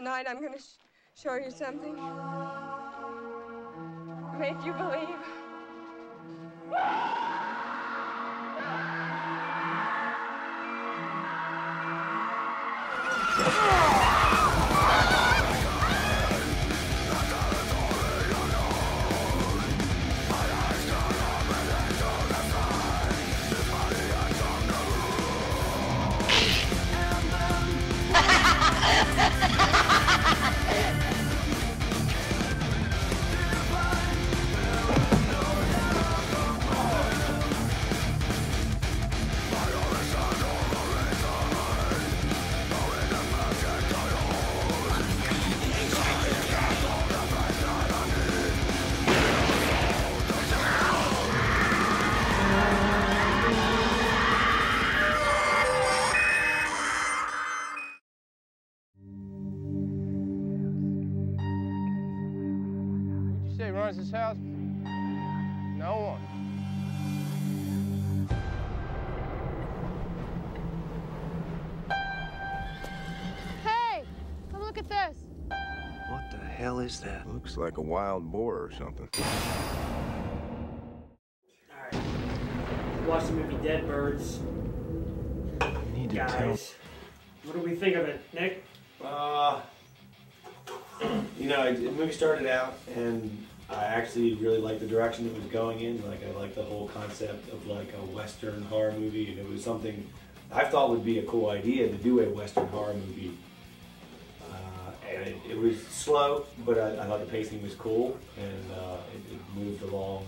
Tonight I'm going to show you something. Make you believe. Say runs this house? No one. Hey, come look at this. What the hell is that? Looks like a wild boar or something. Alright. Watch the movie Deadbirds. You need to Guys, what do we think of it, Nick? You know, the movie started out, and I actually really liked the direction it was going in. Like, I liked the whole concept of like a Western horror movie, and it was something I thought would be a cool idea to do a Western horror movie. And it was slow, but I thought the pacing was cool, and it moved along.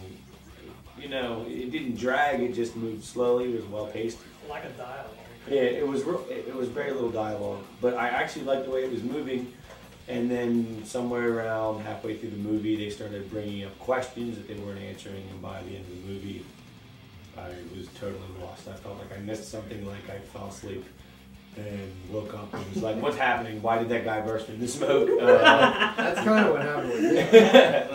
You know, it didn't drag; it just moved slowly. It was well paced. Like a dialogue. Yeah, it was very little dialogue, but I actually liked the way it was moving. And then somewhere around halfway through the movie, they started bringing up questions that they weren't answering, and by the end of the movie, I was totally lost. I felt like I missed something, like I fell asleep and woke up and was like, what's happening? Why did that guy burst into smoke? That's kind of what happened with me.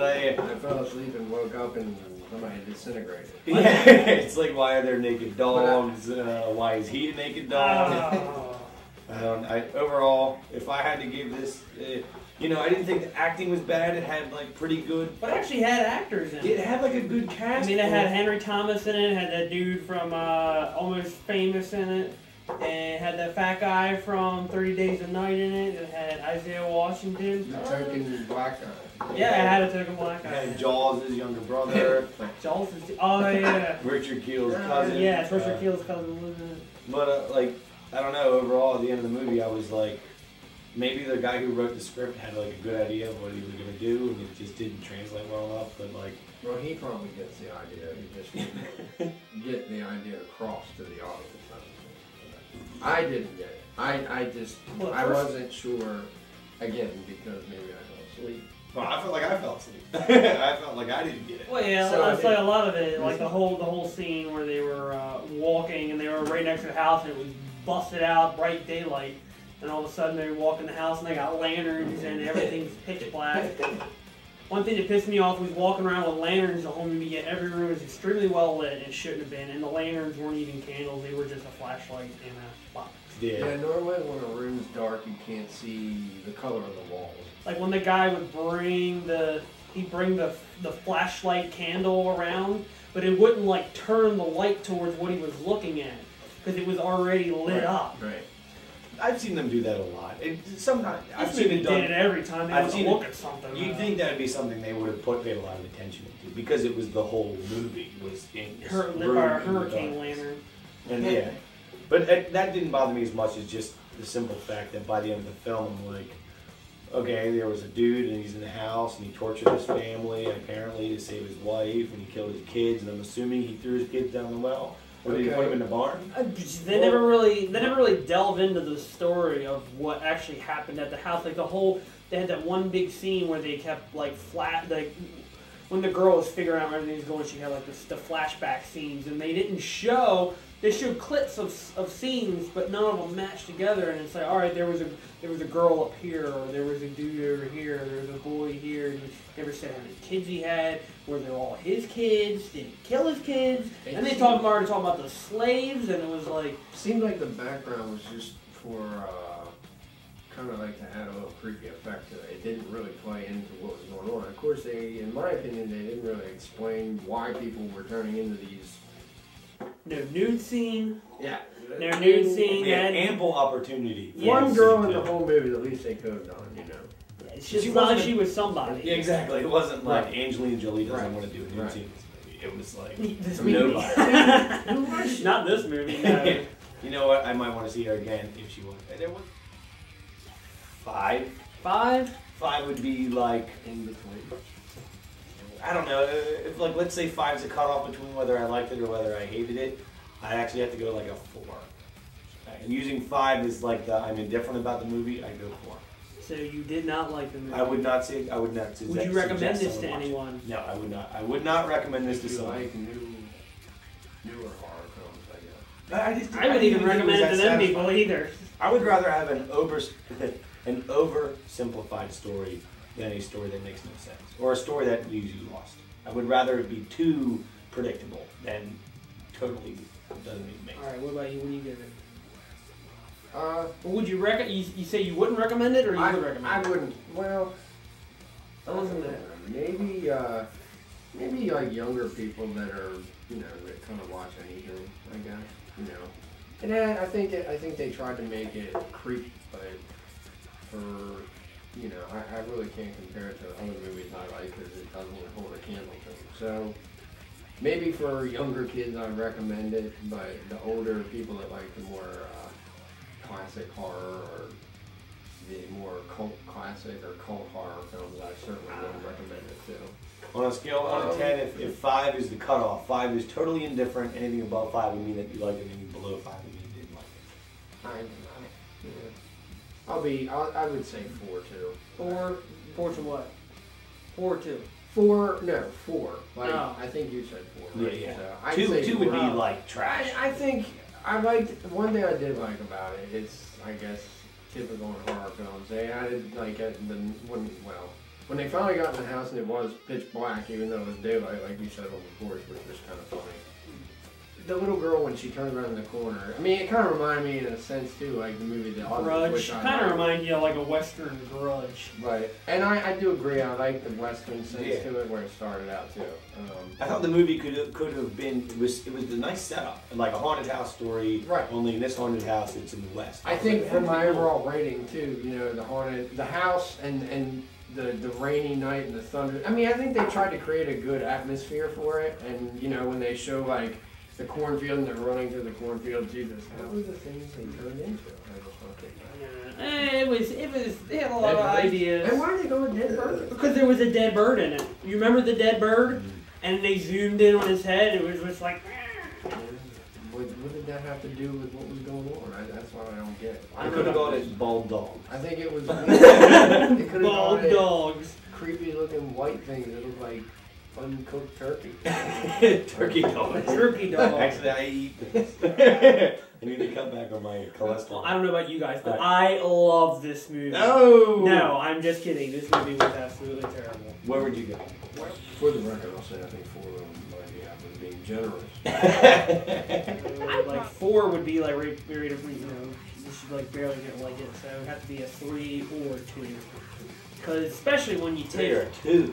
Like, I fell asleep and woke up and somebody disintegrated. yeah, it's like, why are there naked dogs? Why is he a naked dog? Overall, if I had to give this, you know, I didn't think the acting was bad. It had like pretty good. But it actually had actors in it. It had like a good cast. I mean, it had Henry Thomas in it. It had that dude from Almost Famous in it. And it had that fat guy from 30 Days a Night in it. It had Isaiah Washington. The token black guy. Yeah, it had a token black guy. It had Jaws, his younger brother. Jaws is. Oh yeah. Richard Keel's cousin. Yeah, it's Richard Keel's cousin, wasn't it? But like, I don't know. Overall, at the end of the movie, I was like, maybe the guy who wrote the script had like a good idea of what he was gonna do, and it just didn't translate well enough. But like, well, he probably gets the idea. He just didn't get the idea across to the audience. I didn't get it. I wasn't sure. Again, because maybe I fell asleep. well, I felt like I fell asleep. I felt like I didn't get it. Well, yeah, So it's like a lot of it, like the whole scene where they were walking and they were right next to the house and it was busted out, bright daylight, and all of a sudden they walk in the house and they got lanterns and everything's pitch black. One thing that pissed me off was walking around with lanterns the whole movie, yet every room was extremely well lit and it shouldn't have been, and the lanterns weren't even candles, they were just a flashlight in a box. Yeah, normally when a room's dark, you can't see the color of the walls. Like when the guy would bring the flashlight candle around, but it wouldn't like turn the light towards what he was looking at because it was already lit up. Right. I've seen them do that a lot. Sometimes I've This seen movie it done. did it every time they would look at something. You'd think that'd be something they would have paid a lot of attention to because it was the whole movie was in this lit by a room in the hurricane darkness. lantern. And yeah, but that didn't bother me as much as just the simple fact that by the end of the film, I'm like, okay, there was a dude and he's in the house and he tortured his family apparently to save his wife and he killed his kids and I'm assuming he threw his kids down the well. Or did he put them in the barn? They never really delve into the story of what actually happened at the house. Like they had that one big scene where they kept like when the girl was figuring out where everything was going, she had like the flashback scenes, and they didn't show. They showed clips of scenes, but none of them matched together. And it's like, all right, there was a girl up here, or there was a dude over here, there was a boy here. And he never said how many kids he had. Were they all his kids? Did he kill his kids? And they talked about the slaves, and it was like Seemed like the background was just for kind of like to add a little creepy effect to it. It didn't really play into what was going on. Of course, in my opinion, they didn't really explain why people were turning into these. No nude scene. Yeah. No nude scene. They had and ample opportunity. One girl in the whole movie, the least they could have done, you know. it's just not like she was somebody. Yeah, exactly. It wasn't like Right. Angelina Jolie doesn't Right. want to do a nude Right. scene in this movie. It was like This nobody. movie. Not this movie. No. You know what? I might want to see her again if she was. There was 5. 5. 5 would be like In between. I don't know. If like let's say 5's a cutoff between whether I liked it or whether I hated it, I actually have to go like a 4. And using 5 is like the I'm indifferent about the movie. I go 4. So you did not like the movie. I would not say. I would not. Would you recommend suggest this to someone watch it. anyone? No, I would not. I would not recommend this to If you someone. like newer horror films, I guess. I wouldn't even recommend it to them people either. I would rather have an oversimplified story than a story that makes no sense, or a story that leaves you lost. I would rather it be too predictable than totally doesn't even make sense. All right, what about you? What do you give it? Well, Would you you say you wouldn't recommend it, or you would recommend I it? wouldn't. Well, I wasn't there. maybe like younger people that are, you know, that kind of watch anything, I guess, you know. And then I think they tried to make it creepy, but for, you know, I really can't compare it to other movies I like because it doesn't hold a candle to them. So maybe for younger kids I'd recommend it, but the older people that like the more classic horror or the more cult classic or cult horror films, I certainly would recommend it too. On a scale of 1 to 10, if 5 is the cutoff, 5 is totally indifferent. Anything above 5 would mean that you liked it. Anything below 5 would mean you didn't like it. I would say 4 too. 4 to what? 4 2. 4, no, 4. Like, Oh. I think you said 4, right? Yeah. So I'd 2 say would 4. be like trash. I think I liked, one thing I did like about it, it's, I guess, typical in horror films. They added, like, when they finally got in the house and it was pitch black, even though it was daylight, like you said on the porch, which was kind of funny. The little girl, when she turned around the corner, I mean, it kind of reminded me in a sense, too, like the movie The Others, Grudge. which I Kind of liked. remind you of like a Western Grudge. Right, and I do agree. I like the Western sense Yeah. to it where it started out too. I thought the movie could have been it was a nice setup, like a haunted house story. Right. Only in this haunted house, it's in the West. I think for my overall rating too, you know, the house and the rainy night and the thunder. I mean, I think they tried to create a good atmosphere for it, and you know, when they show like the cornfield and they're running through the cornfield, Jesus, how were the things they turned into? I just want to think. They had a lot of ideas. And why did they go with dead birds? Because there was a dead bird in it. You remember the dead bird? And they zoomed in on his head. It was just like. What did that have to do with what was going on? That's what I don't get. I could have gone as bald dog. I think it was. It could have Bald gone dogs. creepy looking white things that look like uncooked turkey. Turkey dog. Turkey dog. Actually, I eat this. I need to cut back on my cholesterol. I don't know about you guys, but I love this movie. No! No, I'm just kidding. This movie was absolutely terrible. Where would you go? For the record, I'll say I think 4 of them might be out with being generous. Like 4 would be like right, you know, you should like barely get like it. So it would have to be a 3 or 2. Because especially when you take. 2.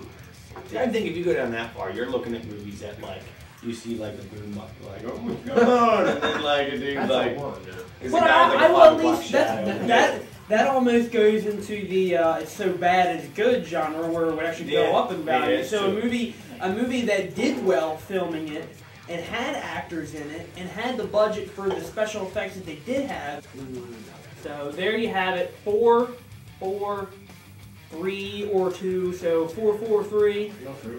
See, I think if you go down that far, you're looking at movies that like you see like the boom up, like oh my god, and then like a dude That's like. a 1, yeah. But I will at least that almost goes into the it's so bad it's good genre where it would actually go up in value. So a movie that did well filming it and had actors in it and had the budget for the special effects that they did have. So there you have it. 4, 4, 3 or 2. So 4, 4, 3. No, 3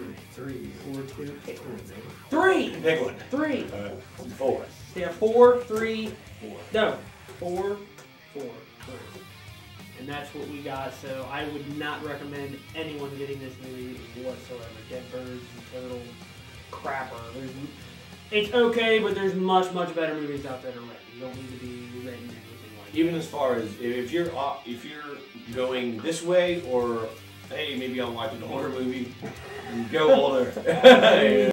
or 2. Pick one, man. 3. Pick one. 3. 4. Yeah, 4, 3, 4. No, 4, 4, 3. And that's what we got. So I would not recommend anyone getting this movie whatsoever. Dead Birds is a total crapper. It's okay, but there's much better movies out there to rent. You don't need to be renting anything like that. Even as far as if you're going this way, or hey, maybe I'll watch an older movie. Go older.